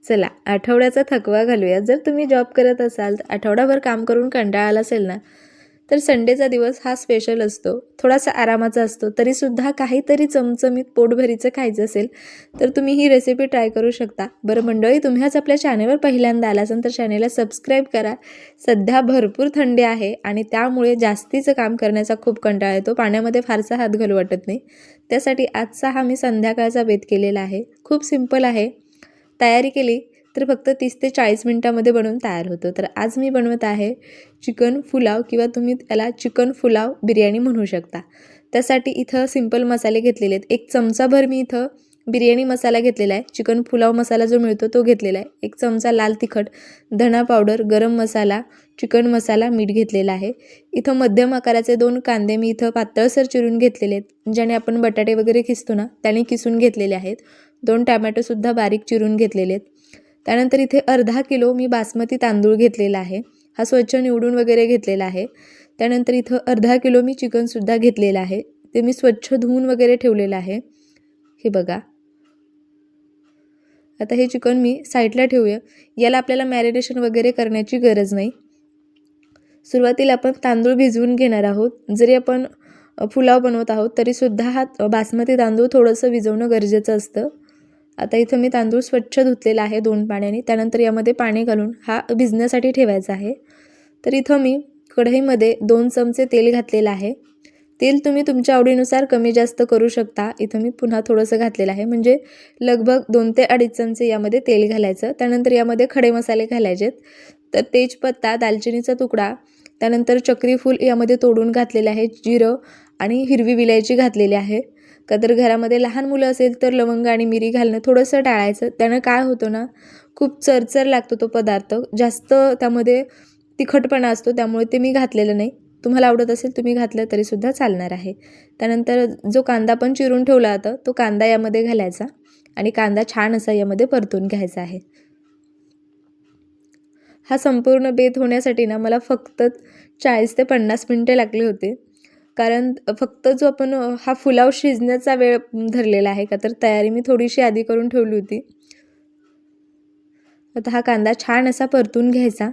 चला आठवड्याचा थकवा घालूया. जर तुम्ही जॉब करत असाल, तर आठवडाभर काम करून कंटाळा आला असेल ना, तर संडेचा दिवस हा स्पेशल असतो. थोडासा आरामाचा असतो. तरीसुद्धा काहीतरी चमचमीत पोटभरीचं खायचं असेल, तर तुम्ही ही रेसिपी ट्राय करू शकता. बरं मंडळी, तुम्ही आज आपल्या चॅनेलवर पहिल्यांदा आला असाल तर चॅनेलला सबस्क्राईब करा. सध्या भरपूर थंडी आहे आणि त्यामुळे जास्तीचं काम करण्याचा खूप कंटाळा येतो. पाण्यामध्ये फारसा हात घालू वाटत नाही. त्यासाठी आजचा हा मी संध्याकाळचा बेत केलेला आहे. खूप सिंपल आहे. तयारी केली तर फक्त 30 ते 40 मिनटामध्ये बनवून तयार होतो. तर आज मी बनवत आहे चिकन पुलाव किंवा तुम्ही त्याला चिकन पुलाव बिर्याणी म्हणू शकता. त्यासाठी इथं सिंपल मसाले घेतलेले आहेत. 1 चमचाभर मी इथं बिर्याणी मसाला घेतलेला आहे. चिकन पुलाव मसाला जो मिळतो तो घेतलेला आहे. 1 चमचा लाल तिखट, धना पावडर, गरम मसाला, चिकन मसाला, मीठ घेतलेला आहे. इथं मध्यम आकाराचे 2 कांदे मी इथं पातळसर चिरून घेतलेले आहेत. ज्याने आपण बटाटे वगैरे किसतो ना, त्याने किसून घेतलेले आहेत. 2 टॅमॅटोसुद्धा बारीक चिरून घेतलेले आहेत. त्यानंतर इथे अर्धा किलो मी बासमती तांदूळ घेतलेला आहे. हा स्वच्छ निवडून वगैरे घेतलेला आहे. त्यानंतर इथं अर्धा किलो मी चिकनसुद्धा घेतलेलं आहे. ते मी स्वच्छ धुवून वगैरे ठेवलेलं आहे. हे बघा. आता हे चिकन मी साईडला ठेवूया. याला आपल्याला मॅरिनेशन वगैरे करण्याची गरज नाही. सुरुवातीला आपण तांदूळ भिजवून घेणार आहोत. जरी आपण पुलाव बनवत आहोत तरीसुद्धा हा बासमती तांदूळ थोडंसं भिजवणं गरजेचं असतं. आता इथं मी तांदूळ स्वच्छ धुतलेला आहे 2 पाण्याने. त्यानंतर यामध्ये पाणी घालून हा भिजण्यासाठी ठेवायचा आहे. तर इथं मी कढईमध्ये 2 चमचे तेल घातलेलं आहे. तेल तुम्ही तुमच्या आवडीनुसार कमी जास्त करू शकता. इथं मी पुन्हा थोडंसं घातलेलं आहे. म्हणजे लगभग 2 ते 2.5 चमचे यामध्ये तेल घालायचं. त्यानंतर यामध्ये खडे मसाले घालायचे. तर तेजपत्ता, दालचिनीचा तुकडा, त्यानंतर चक्री फूल यामध्ये तोडून घातलेले आहे. जिरं आणि हिरवी विलायची घातलेली आहे. का तर घरामध्ये लहान मुलं असेल तर लवंग आणि मिरी घालणं थोडंसं टाळायचं. त्यानं काय होतं ना, खूप चरचर लागतो तो पदार्थ. जास्त त्यामध्ये तिखटपणा असतो, त्यामुळे ते मी घातलेलं नाही. तुम्हाला आवडत असेल तुम्ही घातलं तरीसुद्धा चालणार आहे. त्यानंतर जो कांदा पण चिरून ठेवला होता तो कांदा यामध्ये घालायचा आणि कांदा छान असा यामध्ये परतून घ्यायचा आहे. हा संपूर्ण बेत होण्यासाठी ना मला फक्त 40 ते 50 मिनटे लागले होते. कारण फक्त जो आपण हा पुलाव शिजण्याचा वेळ धरलेला आहे. का तर तयारी मी थोडीशी आधी करून ठेवली होती. आता हा कांदा छान असा परतून घ्यायचा.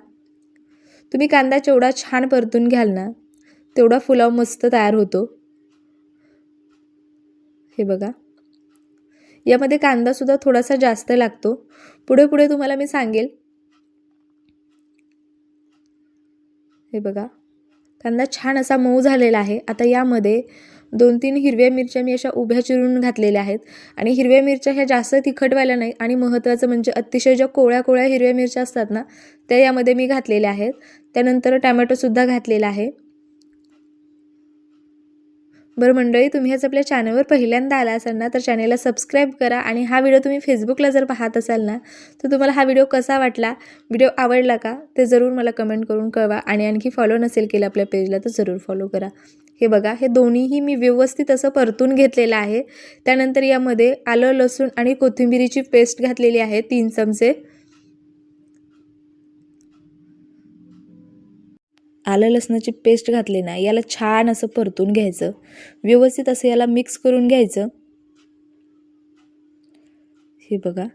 तुम्ही कांदा जेवढा छान परतून घ्याल ना, तेवढा पुलाव मस्त तयार होतो. हे बघा. यामध्ये कांदासुद्धा थोडासा जास्त लागतो. पुढे पुढे तुम्हाला मी सांगेल. हे बघा. कांदा छान असा मऊ झालेला आहे. आता यामध्ये 2-3 हिरव्या मिरच्या मी अशा उभ्या चिरून घातलेल्या आहेत आणि हिरव्या मिरच्या ह्या जास्त तिखटवाल्या नाही आणि महत्त्वाचं म्हणजे अतिशय ज्या कोवळ्या हिरव्या मिरच्या असतात ना, त्या यामध्ये मी घातलेल्या आहेत. त्यानंतर टॅमॅटोसुद्धा घातलेला आहे. बरं मंडळी, तुम्ही आज आपल्या चॅनलवर पहिल्यांदा आला असाल ना, तर चॅनलला सबस्क्राईब करा आणि हा व्हिडिओ तुम्ही फेसबुकला जर पाहत असाल ना, तर तुम्हाला हा व्हिडिओ कसा वाटला, व्हिडिओ आवडला का, ते जरूर मला कमेंट करून कळवा आणि आणखी फॉलो नसेल केलं आपल्या पेजला तर जरूर फॉलो करा. हे बघा, हे दोन्हीही मी व्यवस्थित असं परतून घेतलेलं आहे. त्यानंतर यामध्ये आलं, लसूण आणि कोथिंबिरीची पेस्ट घातलेली आहे 3 चमचे. आलं लसणाची पेस्ट घातली ना, याला छान असं परतून घ्यायचं. व्यवस्थित असं याला मिक्स करून घ्यायचं. हे बघा.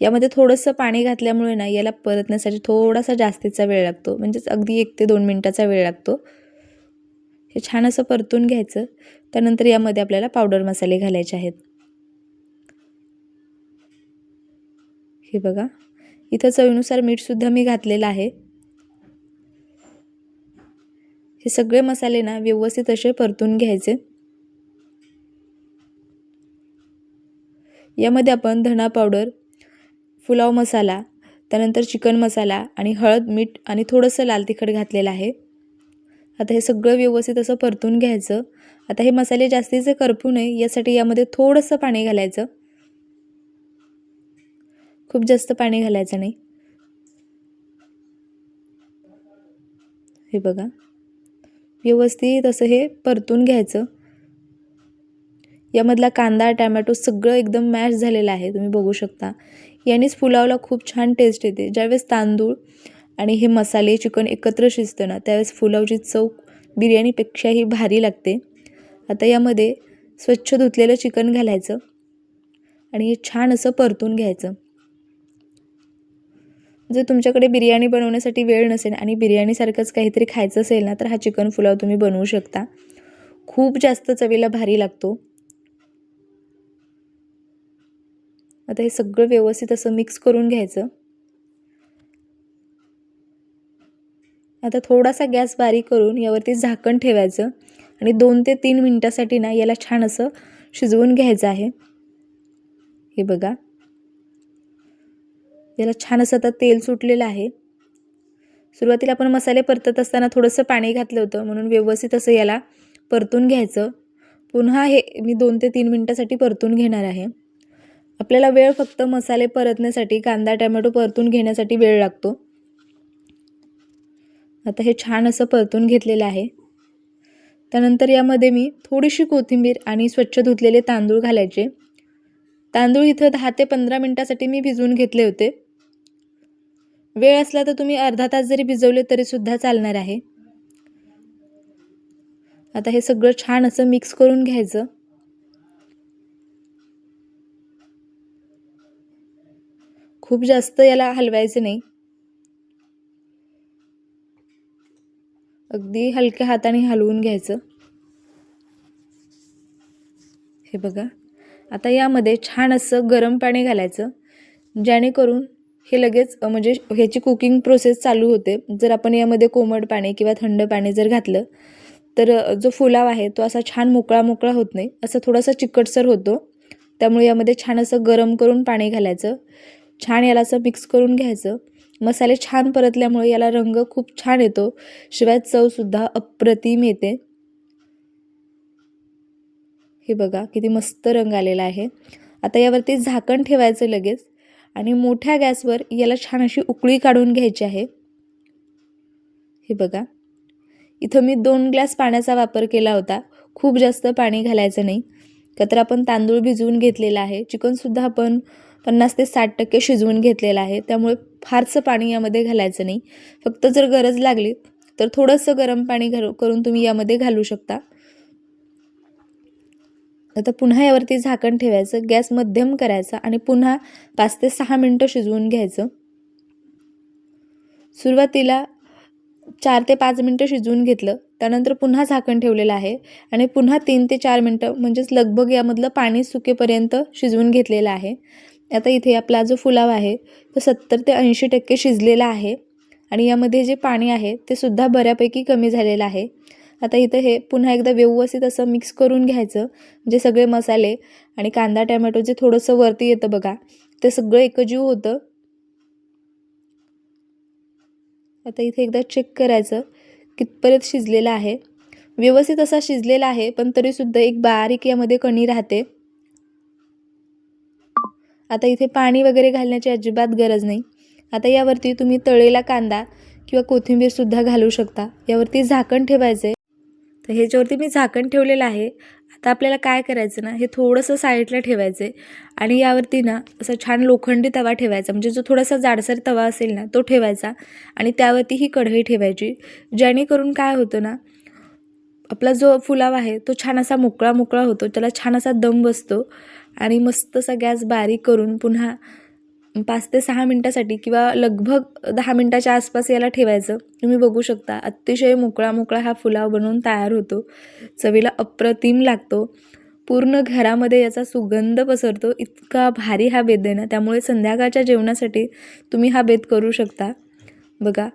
यामध्ये थोडंसं पाणी घातल्यामुळे ना, याला परतण्यासाठी थोडासा जास्तीचा वेळ लागतो. म्हणजेच अगदी 1 ते 2 मिनिटाचा वेळ लागतो. हे छान असं परतून घ्यायचं. त्यानंतर यामध्ये आपल्याला पावडर मसाले घालायचे आहेत. हे बघा. इथं चवीनुसार मीठसुद्धा मी घातलेलं आहे. हे सगळे मसाले ना व्यवस्थित असे परतून घ्यायचे. यामध्ये आपण धना पावडर, पुलाव मसाला, त्यानंतर चिकन मसाला आणि हळद, मीठ आणि थोडंसं लाल तिखट घातलेलं आहे. आता हे सगळं व्यवस्थित असं परतून घ्यायचं. आता हे मसाले जास्तीचे करपू नये यासाठी यामध्ये थोडंसं पाणी घालायचं. खूप जास्त पाणी घालायचं नाही. हे बघा. व्यवस्थित असं हे परतून घ्यायचं. यामधला कांदा, टॅमॅटो सगळं एकदम मॅश झालेलं आहे. तुम्ही बघू शकता. यानेच पुलावला खूप छान टेस्ट येते. ज्यावेळेस तांदूळ आणि हे मसाले, चिकन एकत्र शिजतं ना, त्यावेळेस पुलावची चव बिर्याणीपेक्षाही भारी लागते. आता यामध्ये स्वच्छ धुतलेलं चिकन घालायचं आणि हे छान असं परतून घ्यायचं. जर तुमच्याकडे बिर्याणी बनवण्यासाठी वेळ नसेल आणि बिर्याणीसारखंच काहीतरी खायचं असेल ना, तर हा चिकन पुलाव तुम्ही बनवू शकता. खूप जास्त चवीला भारी लागतो. आता हे सगळं व्यवस्थित असं मिक्स करून घ्यायचं. आता थोडासा गॅस बारीक करून यावरती झाकण ठेवायचं आणि 2 ते 3 मिनिटासाठी ना याला छान असं शिजवून घ्यायचं आहे. हे बघा, याला छान असं आता तेल सुटलेलं आहे. सुरुवातीला आपण मसाले परतत असताना थोडंसं पाणी घातलं होतं, म्हणून व्यवस्थित असं याला परतून घ्यायचं. पुन्हा हे मी 2 ते 3 मिनिटासाठी परतून घेणार आहे. आपल्याला वेळ फक्त मसाले परतण्यासाठी, कांदा टोमॅटो परतून घेण्यासाठी वेळ लागतो. आता हे छान असं परतून घेतलेलं आहे. त्यानंतर यामध्ये मी थोडीशी कोथिंबीर आणि स्वच्छ धुतलेले तांदूळ घालायचे. तांदूळ इथं 10 ते 15 मिनिटासाठी मी भिजवून घेतले होते. वेळ असला तर तुम्ही अर्धा तास जरी भिजवले तरी सुद्धा चालणार आहे. आता हे सगळं छान असं मिक्स करून घ्यायचं. खूप जास्त याला हलवायचं नाही. अगदी हलक्या हाताने हलवून घ्यायचं. हे बघा, आता यामध्ये छान असं गरम पाणी घालायचं, जेणेकरून हे लगेच म्हणजे ह्याची कुकिंग प्रोसेस चालू होते. जर आपण यामध्ये कोमट पाणी किंवा थंड पाणी जर घातलं तर जो पुलाव आहे तो असा छान मोकळा होत नाही, असं थोडासा चिकटसर होतो. त्यामुळे यामध्ये छान असं गरम करून पाणी घालायचं. छान याला असं मिक्स करून घ्यायचं. मसाले छान परतल्यामुळे याला रंग खूप छान येतो, शिवाय चवसुद्धा अप्रतिम येते. हे बघा किती मस्त रंग आलेला आहे. आता यावरती झाकण ठेवायचं लगेच आणि मोठ्या गॅसवर याला छान अशी उकळी काढून घ्यायची आहे. हे बघा, इथं मी 2 ग्लास पाण्याचा वापर केला होता. खूप जास्त पाणी घालायचं नाही, का तर आपण तांदूळ भिजवून घेतलेला आहे. चिकनसुद्धा आपण 50 ते 60% शिजवून घेतलेलं आहे. त्यामुळे फारसं पाणी यामध्ये घालायचं नाही. फक्त जर गरज लागली तर थोडंसं गरम पाणी करून तुम्ही यामध्ये घालू शकता. आता पुन्हा यावरती झाकण ठेवायचं, गॅस मध्यम करायचा आणि पुन्हा 5 ते 6 मिनिटं शिजवून घ्यायचं. सुरुवातीला 4 ते 5 मिनिटं शिजवून घेतलं, त्यानंतर पुन्हा झाकण ठेवलेलं आहे आणि पुन्हा 3 ते 4 मिनिटं म्हणजेच लगभग यामधलं पाणी सुकेपर्यंत शिजवून घेतलेलं आहे. आता इथे आपला जो पुलाव आहे तो 70 ते 80% शिजलेला आहे आणि यामध्ये जे पाणी आहे ते सुद्धा बऱ्यापैकी कमी झालेलं आहे. आता इथं हे पुन्हा एकदा व्यवस्थित असं मिक्स करून घ्यायचं, म्हणजे सगळे मसाले आणि कांदा टोमॅटो जे थोडंसं वरती येतं बघा, ते सगळं एकजीव होतं. आता इथे एकदा चेक करायचं कितपर्यंत शिजलेलं आहे. व्यवस्थित असा शिजलेला आहे, पण तरीसुद्धा एक बारीक यामध्ये कणी राहते. आता इथे पाणी वगैरे घालण्याची अजिबात गरज नाही. आता यावरती तुम्ही तळलेला कांदा किंवा कोथिंबीरसुद्धा घालू शकता. यावरती झाकण ठेवायचं आहे. तर ह्याच्यावरती मी झाकण ठेवलेलं आहे. आता आपल्याला काय करायचं ना, हे थोडंसं साईडला ठेवायचं आहे आणि यावरती ना असं छान लोखंडी तवा ठेवायचा, म्हणजे जो थोडासा जाडसर तवा असेल ना तो ठेवायचा आणि त्यावरती ही कढई ठेवायची. जेणेकरून काय होतं ना, आपला जो पुलाव आहे तो छान असा मोकळा होतो, त्याला छान असा दम बसतो आणि मस्त असा गॅस बारीक करून पुन्हा 5 ते 6 मिनिटासाठी किंवा लगभग 10 मिनिटाच्या आसपास याला ठेवायचं. तुम्ही बघू शकता अतिशय मोकळा हा पुलाव बनवून तयार होतो. चवीला अप्रतिम लागतो. पूर्ण घरामध्ये याचा सुगंध पसरतो. इतका भारी हा बेत आहे ना, त्यामुळे संध्याकाळच्या जेवणासाठी तुम्ही हा बेत करू शकता. बघा,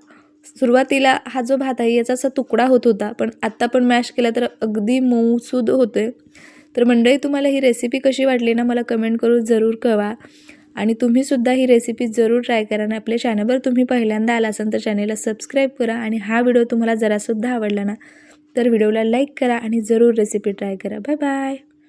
सुरुवातीला हा जो भात आहे याचा असा तुकडा होत होता, पण आत्ता पण मॅश केला तर अगदी मऊसूद होतोय. तर मंडळी, तुम्हाला ही रेसिपी कशी वाटली ना, मला कमेंट करून जरूर कळवा आणि तुम्हीसुद्धा ही रेसिपी जरूर ट्राय करा आणि आपल्या चॅनलवर तुम्ही पहिल्यांदा आला असाल तर चॅनलला सबस्क्राईब करा आणि हा व्हिडिओ तुम्हाला जरासुद्धा आवडला ना तर व्हिडिओला लाईक करा आणि जरूर रेसिपी ट्राय करा. Bye bye.